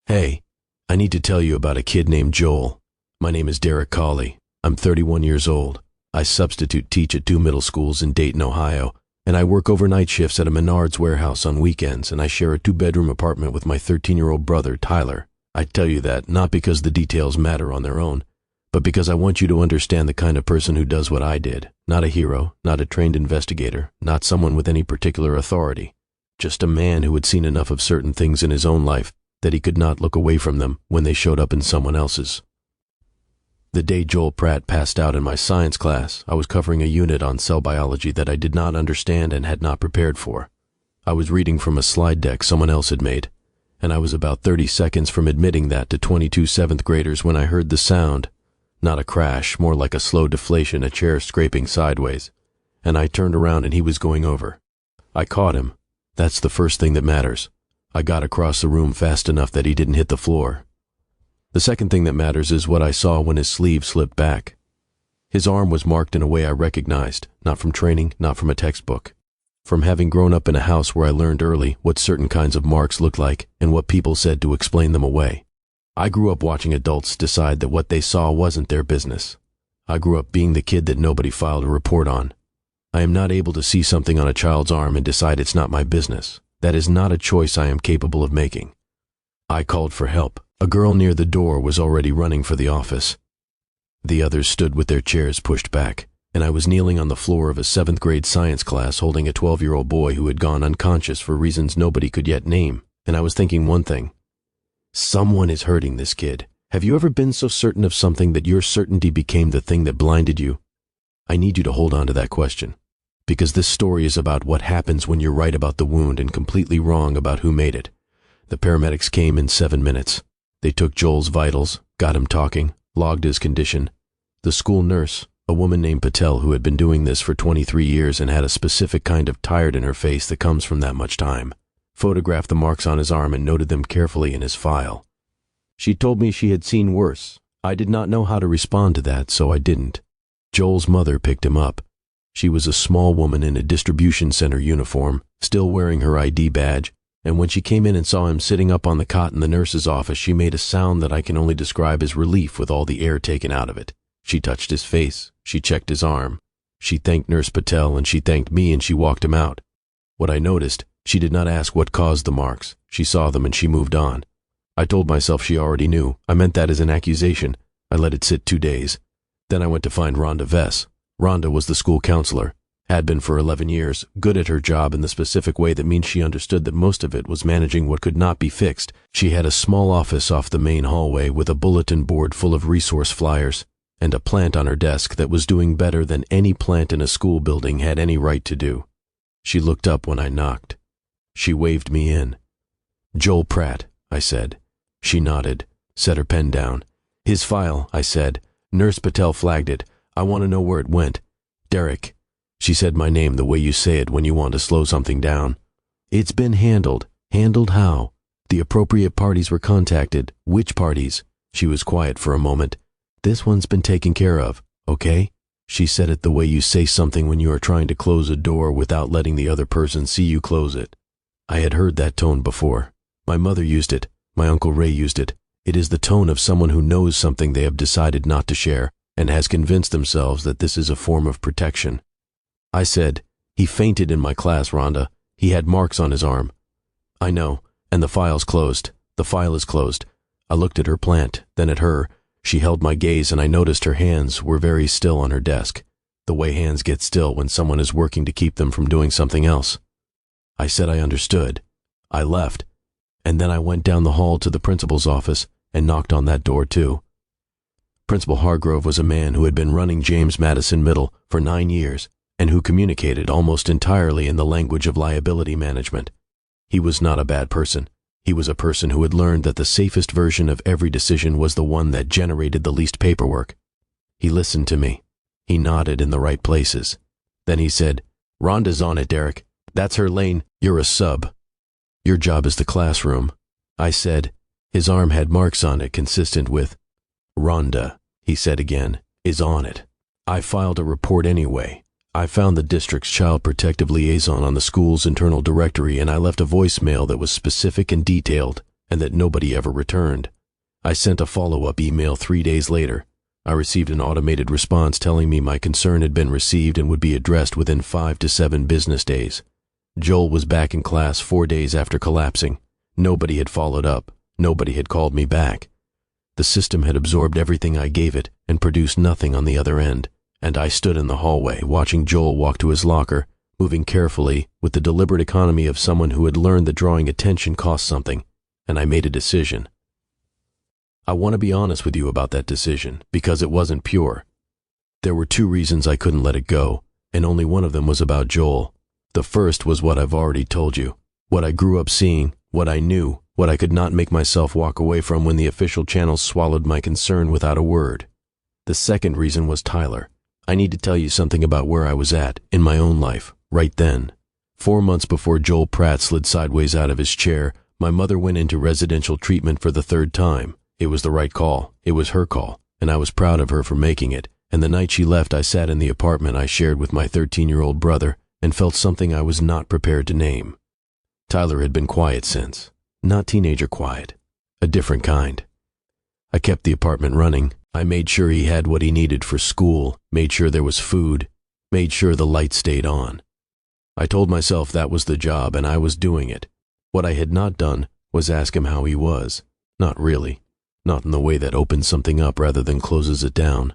Hey, I need to tell you about a kid named Joel. My name is Cauley. I'm 31 years old. I substitute teach at 2 middle schools in Dayton, Ohio, and I work overnight shifts at a Menards warehouse on weekends, and I share a 2-bedroom apartment with my 13-year-old brother, Tyler. I tell you that not because the details matter on their own, but because I want you to understand the kind of person who does what I did. Not a hero, not a trained investigator, not someone with any particular authority. Just a man who had seen enough of certain things in his own life that he could not look away from them when they showed up in someone else's. The day Joel Pratt passed out in my science class, I was covering a unit on cell biology that I did not understand and had not prepared for. I was reading from a slide deck someone else had made, and I was about 30 seconds from admitting that to 22 7th graders when I heard the sound. Not a crash, more like a slow deflation, a chair scraping sideways. And I turned around and he was going over. I caught him. That's the first thing that matters. I got across the room fast enough that he didn't hit the floor. The second thing that matters is what I saw when his sleeve slipped back. His arm was marked in a way I recognized, not from training, not from a textbook. From having grown up in a house where I learned early what certain kinds of marks looked like and what people said to explain them away. I grew up watching adults decide that what they saw wasn't their business. I grew up being the kid that nobody filed a report on. I am not able to see something on a child's arm and decide it's not my business. That is not a choice I am capable of making. I called for help. A girl near the door was already running for the office. The others stood with their chairs pushed back, and I was kneeling on the floor of a 7th grade science class holding a 12-year-old boy who had gone unconscious for reasons nobody could yet name, and I was thinking one thing. Someone is hurting this kid. Have you ever been so certain of something that your certainty became the thing that blinded you? I need you to hold on to that question, because this story is about what happens when you're right about the wound and completely wrong about who made it. The paramedics came in 7 minutes. They took Joel's vitals, got him talking, logged his condition. The school nurse, a woman named Patel who had been doing this for 23 years and had a specific kind of tired in her face that comes from that much time, photographed the marks on his arm and noted them carefully in his file. She told me she had seen worse. I did not know how to respond to that, so I didn't. Joel's mother picked him up. She was a small woman in a distribution center uniform, still wearing her ID badge, and when she came in and saw him sitting up on the cot in the nurse's office, she made a sound that I can only describe as relief with all the air taken out of it. She touched his face. She checked his arm. She thanked Nurse Patel and she thanked me and she walked him out. What I noticed, she did not ask what caused the marks. She saw them and she moved on. I told myself she already knew. I meant that as an accusation. I let it sit 2 days. Then I went to find Rhonda Vess. Rhonda was the school counselor. Had been for 11 years, good at her job in the specific way that means she understood that most of it was managing what could not be fixed. She had a small office off the main hallway with a bulletin board full of resource flyers, and a plant on her desk that was doing better than any plant in a school building had any right to do. She looked up when I knocked. She waved me in. "Joel Pratt," I said. She nodded, set her pen down. "His file," I said. "Nurse Patel flagged it. I want to know where it went." "Derek." She said my name the way you say it when you want to slow something down. "It's been handled." "Handled how?" "The appropriate parties were contacted." "Which parties?" She was quiet for a moment. "This one's been taken care of, okay?" She said it the way you say something when you are trying to close a door without letting the other person see you close it. I had heard that tone before. My mother used it. My Uncle Ray used it. It is the tone of someone who knows something they have decided not to share and has convinced themselves that this is a form of protection. I said, "He fainted in my class, Rhonda. He had marks on his arm." "I know, and the file's closed. The file is closed." I looked at her plant, then at her. She held my gaze and I noticed her hands were very still on her desk, the way hands get still when someone is working to keep them from doing something else. I said I understood. I left, and then I went down the hall to the principal's office and knocked on that door too. Principal Hargrove was a man who had been running James Madison Middle for 9 years, and who communicated almost entirely in the language of liability management. He was not a bad person. He was a person who had learned that the safest version of every decision was the one that generated the least paperwork. He listened to me. He nodded in the right places. Then he said, "Rhonda's on it, Derek. That's her lane. You're a sub. Your job is the classroom." I said. His arm had marks on it consistent with, "Rhonda," he said again, "is on it." I filed a report anyway. I found the district's child protective liaison on the school's internal directory and I left a voicemail that was specific and detailed. and that nobody ever returned. I sent a follow-up email 3 days later. I received an automated response telling me my concern had been received and would be addressed within 5 to 7 business days. Joel was back in class 4 days after collapsing. Nobody had followed up. Nobody had called me back. The system had absorbed everything I gave it and produced nothing on the other end, and I stood in the hallway watching Joel walk to his locker, moving carefully with the deliberate economy of someone who had learned that drawing attention cost something, and I made a decision. I want to be honest with you about that decision, because it wasn't pure. There were 2 reasons I couldn't let it go, and only one of them was about Joel. The first was what I've already told you, what I grew up seeing, what I knew, what I could not make myself walk away from when the official channels swallowed my concern without a word. The second reason was Tyler. I need to tell you something about where I was at, in my own life, right then. 4 months before Joel Pratt slid sideways out of his chair, my mother went into residential treatment for the 3rd time. It was the right call. It was her call, and I was proud of her for making it. And the night she left, I sat in the apartment I shared with my 13-year-old brother and felt something I was not prepared to name. Tyler had been quiet since. Not teenager quiet. A different kind. I kept the apartment running. I made sure he had what he needed for school, made sure there was food, made sure the lights stayed on. I told myself that was the job, and I was doing it. What I had not done was ask him how he was. Not really. Not in the way that opens something up rather than closes it down.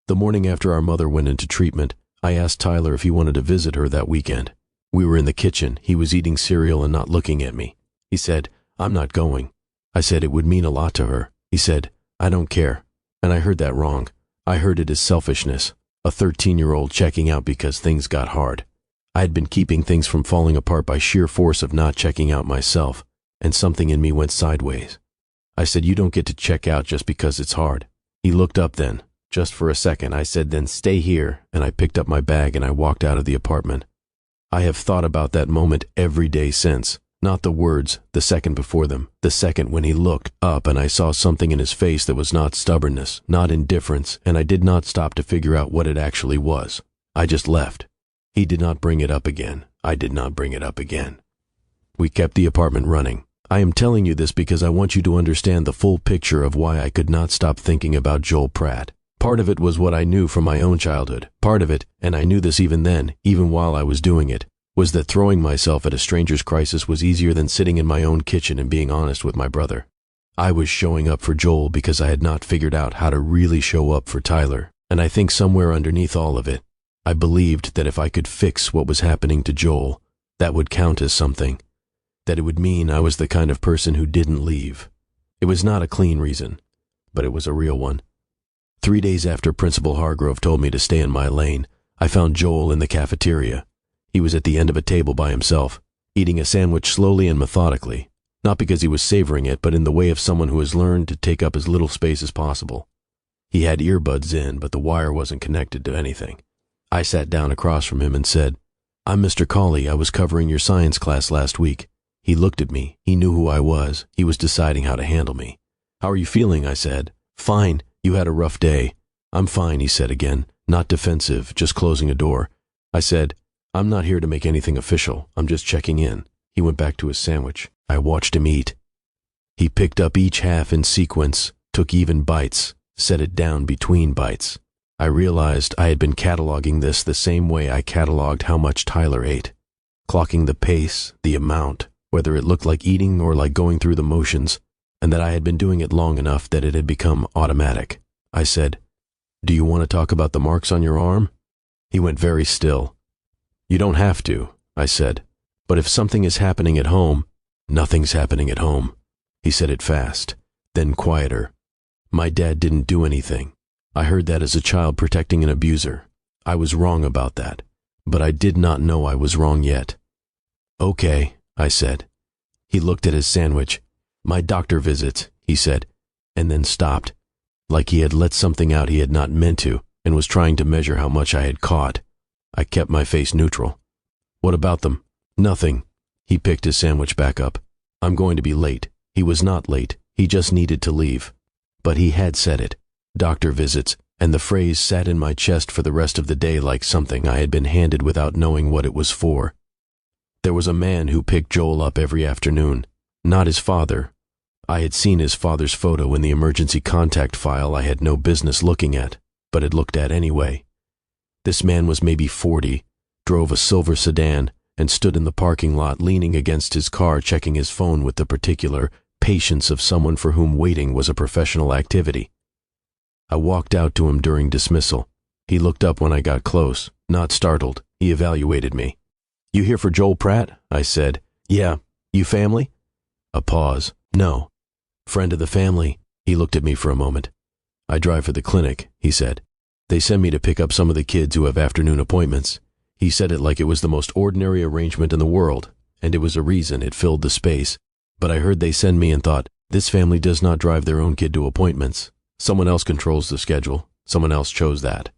The morning after our mother went into treatment, I asked Tyler if he wanted to visit her that weekend. We were in the kitchen. He was eating cereal and not looking at me. He said, "I'm not going." I said it would mean a lot to her. He said, "I don't care." And I heard that wrong. I heard it as selfishness, a 13-year-old checking out because things got hard. I had been keeping things from falling apart by sheer force of not checking out myself, and something in me went sideways. I said, "You don't get to check out just because it's hard." He looked up then, just for a second. I said, "Then stay here," and I picked up my bag and I walked out of the apartment. I have thought about that moment every day since. Not the words, the second before them, the second when he looked up and I saw something in his face that was not stubbornness, not indifference, and I did not stop to figure out what it actually was. I just left. He did not bring it up again. I did not bring it up again. We kept the apartment running. I am telling you this because I want you to understand the full picture of why I could not stop thinking about Joel Pratt. Part of it was what I knew from my own childhood. Part of it, and I knew this even then, even while I was doing it, was that throwing myself at a stranger's crisis was easier than sitting in my own kitchen and being honest with my brother. I was showing up for Joel because I had not figured out how to really show up for Tyler, and I think somewhere underneath all of it, I believed that if I could fix what was happening to Joel, that would count as something, that it would mean I was the kind of person who didn't leave. It was not a clean reason, but it was a real one. 3 days after Principal Hargrove told me to stay in my lane, I found Joel in the cafeteria. He was at the end of a table by himself, eating a sandwich slowly and methodically, not because he was savoring it, but in the way of someone who has learned to take up as little space as possible. He had earbuds in, but the wire wasn't connected to anything. I sat down across from him and said, "I'm Mr. Cauley. I was covering your science class last week." He looked at me. He knew who I was. He was deciding how to handle me. "How are you feeling?" I said. "Fine. You had a rough day." "I'm fine," he said again, not defensive, just closing a door. I said, "I'm not here to make anything official. I'm just checking in." He went back to his sandwich. I watched him eat. He picked up each half in sequence, took even bites, set it down between bites. I realized I had been cataloging this the same way I cataloged how much Tyler ate, clocking the pace, the amount, whether it looked like eating or like going through the motions, and that I had been doing it long enough that it had become automatic. I said, "Do you want to talk about the marks on your arm?" He went very still. "You don't have to," I said, "but if something is happening at home—" "Nothing's happening at home." He said it fast, then quieter. "My dad didn't do anything. I heard that as a child protecting an abuser. I was wrong about that, but I did not know I was wrong yet." "Okay," I said. He looked at his sandwich. "My doctor visits," he said, and then stopped, like he had let something out he had not meant to and was trying to measure how much I had caught. I kept my face neutral. "What about them?" "Nothing." He picked his sandwich back up. "I'm going to be late." He was not late. He just needed to leave. But he had said it. Doctor visits, and the phrase sat in my chest for the rest of the day like something I had been handed without knowing what it was for. There was a man who picked Joel up every afternoon. Not his father. I had seen his father's photo in the emergency contact file I had no business looking at, but had looked at anyway. This man was maybe 40, drove a silver sedan, and stood in the parking lot leaning against his car checking his phone with the particular patience of someone for whom waiting was a professional activity. I walked out to him during dismissal. He looked up when I got close, not startled. He evaluated me. "You here for Joel Pratt?" I said. "Yeah. You family?" A pause. "No." "Friend of the family?" He looked at me for a moment. "I drive for the clinic," he said. "They send me to pick up some of the kids who have afternoon appointments." He said it like it was the most ordinary arrangement in the world, and it was a reason it filled the space. But I heard they send me and thought, this family does not drive their own kid to appointments. Someone else controls the schedule. Someone else chose that.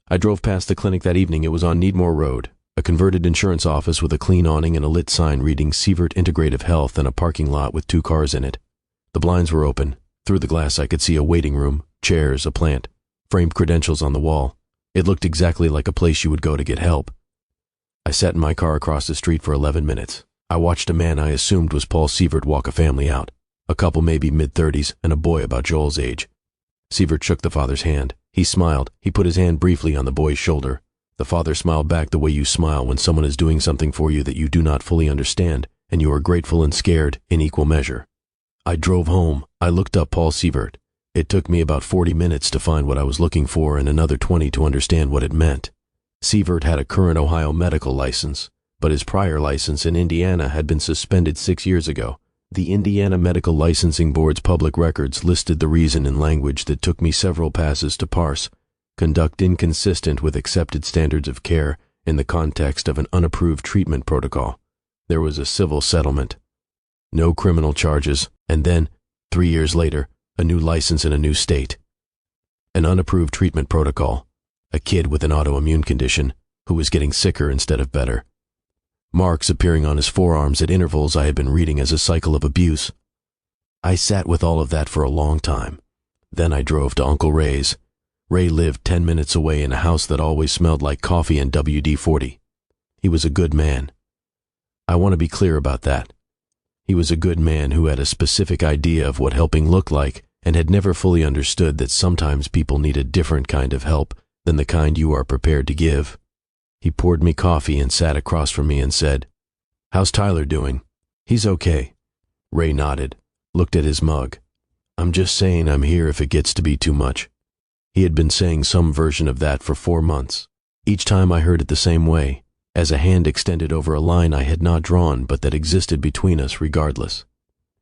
I drove past the clinic that evening. It was on Needmore Road, a converted insurance office with a clean awning and a lit sign reading Sievert Integrative Health and a parking lot with 2 cars in it. The blinds were open. Through the glass I could see a waiting room, chairs, a plant, framed credentials on the wall. It looked exactly like a place you would go to get help. I sat in my car across the street for 11 minutes. I watched a man I assumed was Paul Sievert walk a family out, a couple maybe mid-30s and a boy about Joel's age. Sievert shook the father's hand. He smiled. He put his hand briefly on the boy's shoulder. The father smiled back the way you smile when someone is doing something for you that you do not fully understand, and you are grateful and scared in equal measure. I drove home. I looked up Paul Sievert. It took me about 40 minutes to find what I was looking for and another 20 to understand what it meant. Sievert had a current Ohio medical license, but his prior license in Indiana had been suspended 6 years ago. The Indiana Medical Licensing Board's public records listed the reason in language that took me several passes to parse. Conduct inconsistent with accepted standards of care in the context of an unapproved treatment protocol. There was a civil settlement. No criminal charges, and then, 3 years later, a new license in a new state. An unapproved treatment protocol. A kid with an autoimmune condition who was getting sicker instead of better. Marks appearing on his forearms at intervals I had been reading as a cycle of abuse. I sat with all of that for a long time. Then I drove to Uncle Ray's. Ray lived 10 minutes away in a house that always smelled like coffee and WD-40. He was a good man. I want to be clear about that. He was a good man who had a specific idea of what helping looked like and had never fully understood that sometimes people need a different kind of help than the kind you are prepared to give. He poured me coffee and sat across from me and said, "How's Tyler doing?" "He's okay." Ray nodded, looked at his mug. "I'm just saying I'm here if it gets to be too much." He had been saying some version of that for 4 months. Each time I heard it the same way, as a hand extended over a line I had not drawn but that existed between us regardless.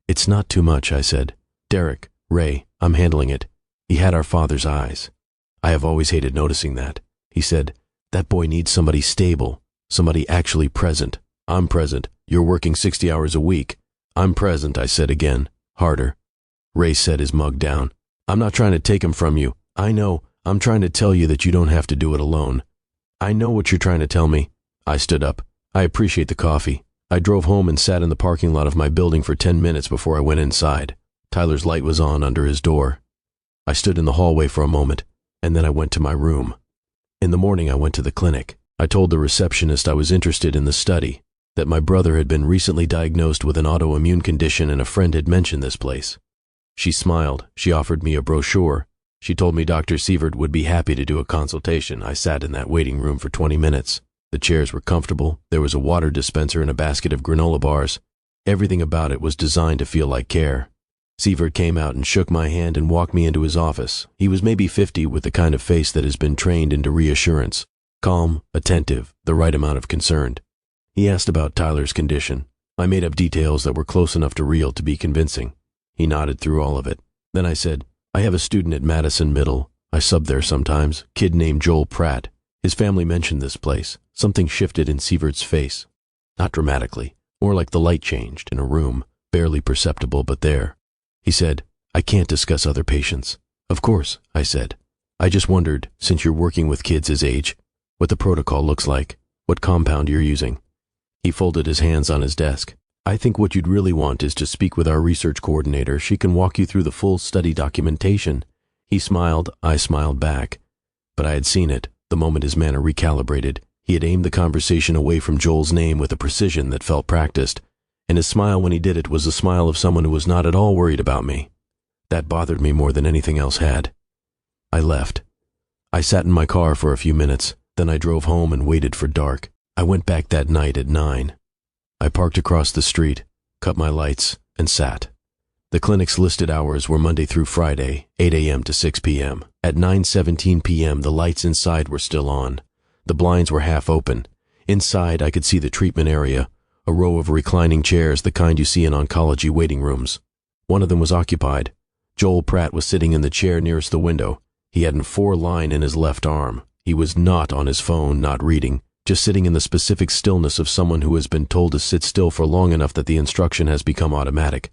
"It's not too much," I said. "Derek, Ray, I'm handling it." He had our father's eyes. I have always hated noticing that. He said, "That boy needs somebody stable, somebody actually present." "I'm present. You're working 60 hours a week." "I'm present," I said again, harder. Ray set his mug down. "I'm not trying to take him from you. I know. I'm trying to tell you that you don't have to do it alone." "I know what you're trying to tell me." I stood up. "I appreciate the coffee." I drove home and sat in the parking lot of my building for 10 minutes before I went inside. Tyler's light was on under his door. I stood in the hallway for a moment, and then I went to my room. In the morning I went to the clinic. I told the receptionist I was interested in the study, that my brother had been recently diagnosed with an autoimmune condition and a friend had mentioned this place. She smiled. She offered me a brochure. She told me Dr. Sievert would be happy to do a consultation. I sat in that waiting room for 20 minutes. The chairs were comfortable. There was a water dispenser and a basket of granola bars. Everything about it was designed to feel like care. Sievert came out and shook my hand and walked me into his office. He was maybe 50 with the kind of face that has been trained into reassurance. Calm, attentive, the right amount of concerned. He asked about Tyler's condition. I made up details that were close enough to real to be convincing. He nodded through all of it. Then I said, "I have a student at Madison Middle. I sub there sometimes. Kid named Joel Pratt. His family mentioned this place." Something shifted in Sievert's face. Not dramatically, more like the light changed in a room, barely perceptible but there. He said, "I can't discuss other patients." "Of course," I said. "I just wondered, since you're working with kids his age, what the protocol looks like, what compound you're using." He folded his hands on his desk. "I think what you'd really want is to speak with our research coordinator. She can walk you through the full study documentation." He smiled. I smiled back. But I had seen it. The moment his manner recalibrated, he had aimed the conversation away from Joel's name with a precision that felt practiced. and his smile when he did it was the smile of someone who was not at all worried about me. That bothered me more than anything else had. I left. I sat in my car for a few minutes, then I drove home and waited for dark. I went back that night at 9. I parked across the street, cut my lights, and sat. The clinic's listed hours were Monday through Friday, 8 a.m. to 6 p.m. At 9:17 p.m., the lights inside were still on. The blinds were half open. Inside, I could see the treatment area, a row of reclining chairs, the kind you see in oncology waiting rooms. One of them was occupied. Joel Pratt was sitting in the chair nearest the window. He had an 4 line in his left arm. He was not on his phone, not reading, just sitting in the specific stillness of someone who has been told to sit still for long enough that the instruction has become automatic.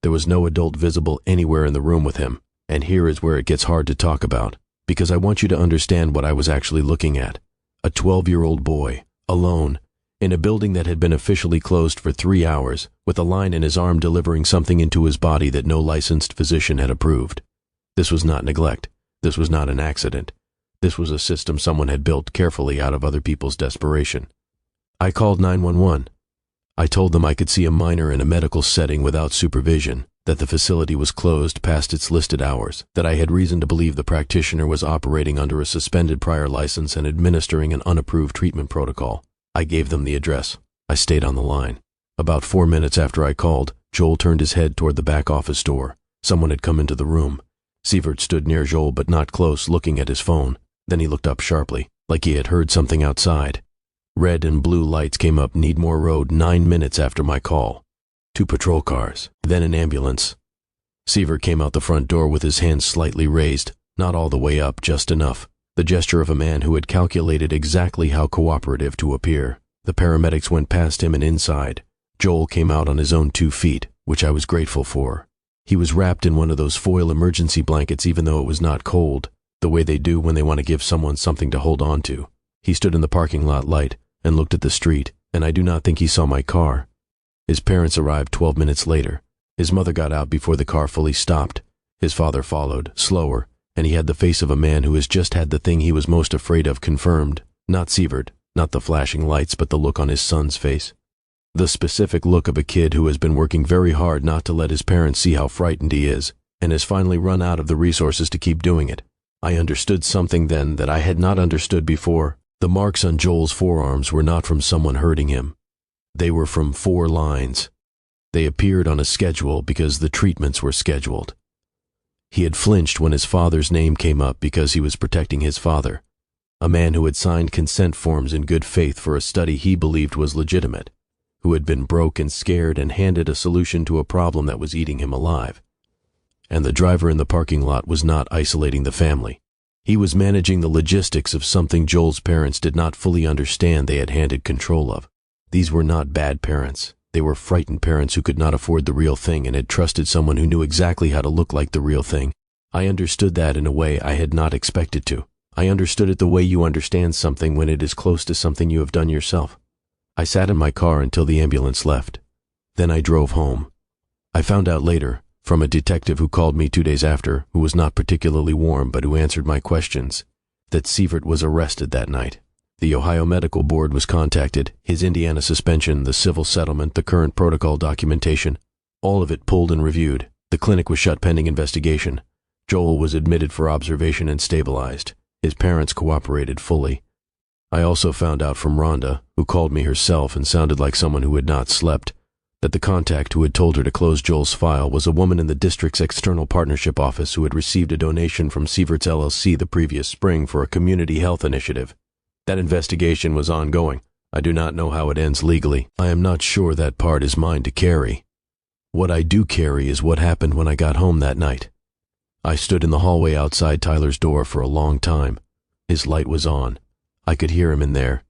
There was no adult visible anywhere in the room with him, and here is where it gets hard to talk about, because I want you to understand what I was actually looking at. A 12-year-old boy, alone, in a building that had been officially closed for 3 hours, with a line in his arm delivering something into his body that no licensed physician had approved. This was not neglect. This was not an accident. This was a system someone had built carefully out of other people's desperation. I called 911. I told them I could see a minor in a medical setting without supervision, that the facility was closed past its listed hours, that I had reason to believe the practitioner was operating under a suspended prior license and administering an unapproved treatment protocol. I gave them the address. I stayed on the line. About 4 minutes after I called, Joel turned his head toward the back office door. Someone had come into the room. Sievert stood near Joel but not close, looking at his phone. Then he looked up sharply, like he had heard something outside. Red and blue lights came up Needmore Road 9 minutes after my call. 2 patrol cars, then an ambulance. Sievert came out the front door with his hands slightly raised, not all the way up, just enough. The gesture of a man who had calculated exactly how cooperative to appear. The paramedics went past him and inside. Joel came out on his own 2 feet, which I was grateful for. He was wrapped in one of those foil emergency blankets even though it was not cold, the way they do when they want to give someone something to hold on to. He stood in the parking lot light and looked at the street, and I do not think he saw my car. His parents arrived 12 minutes later. His mother got out before the car fully stopped. His father followed, slower, and he had the face of a man who has just had the thing he was most afraid of confirmed. Not Sievert, not the flashing lights, but the look on his son's face. The specific look of a kid who has been working very hard not to let his parents see how frightened he is, and has finally run out of the resources to keep doing it. I understood something then that I had not understood before. The marks on Joel's forearms were not from someone hurting him. They were from 4 lines. They appeared on a schedule because the treatments were scheduled. He had flinched when his father's name came up because he was protecting his father, a man who had signed consent forms in good faith for a study he believed was legitimate, who had been broke and scared and handed a solution to a problem that was eating him alive. And the driver in the parking lot was not isolating the family. He was managing the logistics of something Joel's parents did not fully understand they had handed control of. These were not bad parents. They were frightened parents who could not afford the real thing and had trusted someone who knew exactly how to look like the real thing. I understood that in a way I had not expected to. I understood it the way you understand something when it is close to something you have done yourself. I sat in my car until the ambulance left. Then I drove home. I found out later, from a detective who called me 2 days after, who was not particularly warm but who answered my questions, that Sievert was arrested that night. The Ohio Medical Board was contacted, his Indiana suspension, the civil settlement, the current protocol documentation, all of it pulled and reviewed. The clinic was shut pending investigation. Joel was admitted for observation and stabilized. His parents cooperated fully. I also found out from Rhonda, who called me herself and sounded like someone who had not slept, that the contact who had told her to close Joel's file was a woman in the district's external partnership office who had received a donation from Sievert's LLC the previous spring for a community health initiative. That investigation was ongoing. I do not know how it ends legally. I am not sure that part is mine to carry. What I do carry is what happened when I got home that night. I stood in the hallway outside Tyler's door for a long time. His light was on. I could hear him in there.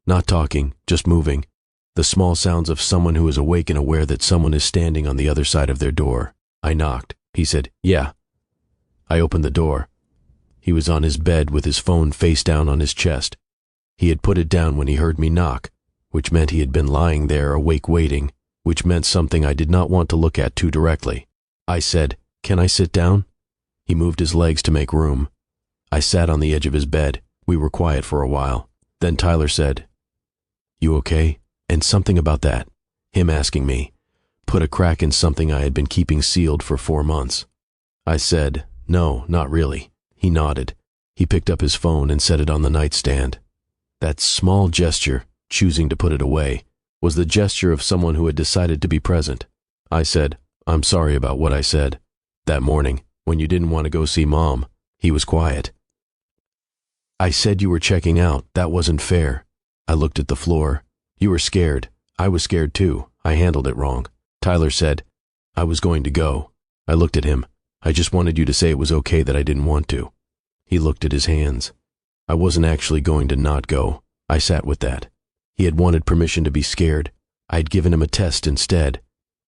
Not talking, just moving. The small sounds of someone who is awake and aware that someone is standing on the other side of their door. I knocked. He said, "Yeah." I opened the door. He was on his bed with his phone face down on his chest. He had put it down when he heard me knock, which meant he had been lying there awake waiting, which meant something I did not want to look at too directly. I said, "Can I sit down?" He moved his legs to make room. I sat on the edge of his bed. We were quiet for a while. Then Tyler said, "You okay?" And something about that. Him asking me, put a crack in something I had been keeping sealed for 4 months. I said, no, not really. He nodded. He picked up his phone and set it on the nightstand. That small gesture, choosing to put it away, was the gesture of someone who had decided to be present. I said, I'm sorry about what I said. That morning, when you didn't want to go see Mom, he was quiet. I said you were checking out. That wasn't fair. I looked at the floor. You were scared. I was scared too. I handled it wrong. Tyler said, I was going to go. I looked at him. I just wanted you to say it was okay that I didn't want to. He looked at his hands. I wasn't actually going to not go. I sat with that. He had wanted permission to be scared. I had given him a test instead.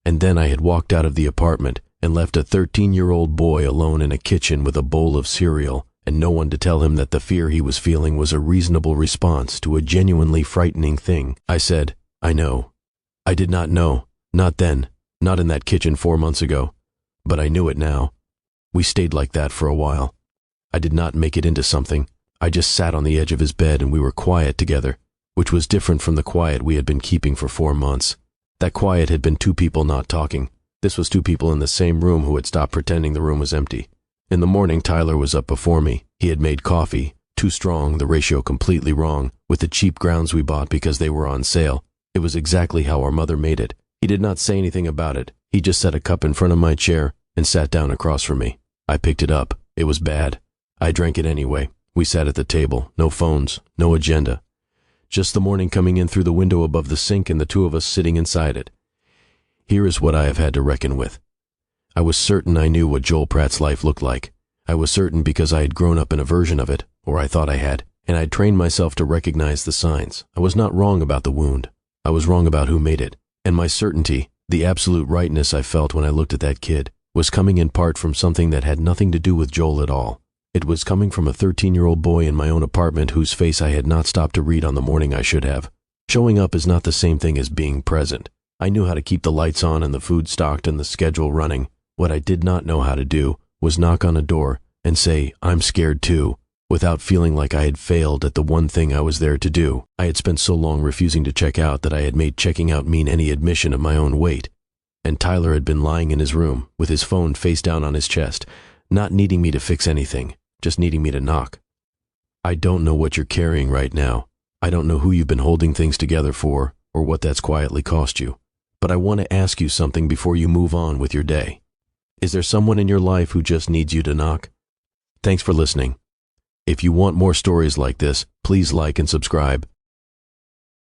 And then I had walked out of the apartment and left a 13-year-old boy alone in a kitchen with a bowl of cereal and no one to tell him that the fear he was feeling was a reasonable response to a genuinely frightening thing. I said, I know. I did not know. Not then. Not in that kitchen 4 months ago. But I knew it now. We stayed like that for a while. I did not make it into something. I just sat on the edge of his bed and we were quiet together, which was different from the quiet we had been keeping for 4 months. That quiet had been 2 people not talking. This was 2 people in the same room who had stopped pretending the room was empty. In the morning, Tyler was up before me. He had made coffee, too strong, the ratio completely wrong, with the cheap grounds we bought because they were on sale. It was exactly how our mother made it. He did not say anything about it. He just set a cup in front of my chair and sat down across from me. I picked it up. It was bad. I drank it anyway. We sat at the table, no phones, no agenda. Just the morning coming in through the window above the sink and the 2 of us sitting inside it. Here is what I have had to reckon with. I was certain I knew what Joel Pratt's life looked like. I was certain because I had grown up in a version of it, or I thought I had, and I'd trained myself to recognize the signs. I was not wrong about the wound. I was wrong about who made it. And my certainty, the absolute rightness I felt when I looked at that kid, was coming in part from something that had nothing to do with Joel at all. It was coming from a 13-year-old boy in my own apartment whose face I had not stopped to read on the morning I should have. Showing up is not the same thing as being present. I knew how to keep the lights on and the food stocked and the schedule running. What I did not know how to do was knock on a door and say, I'm scared too, without feeling like I had failed at the one thing I was there to do. I had spent so long refusing to check out that I had made checking out mean any admission of my own weight. And Tyler had been lying in his room, with his phone face down on his chest, not needing me to fix anything, just needing me to knock. I don't know what you're carrying right now. I don't know who you've been holding things together for, or what that's quietly cost you. But I want to ask you something before you move on with your day. Is there someone in your life who just needs you to knock? Thanks for listening. If you want more stories like this, please like and subscribe.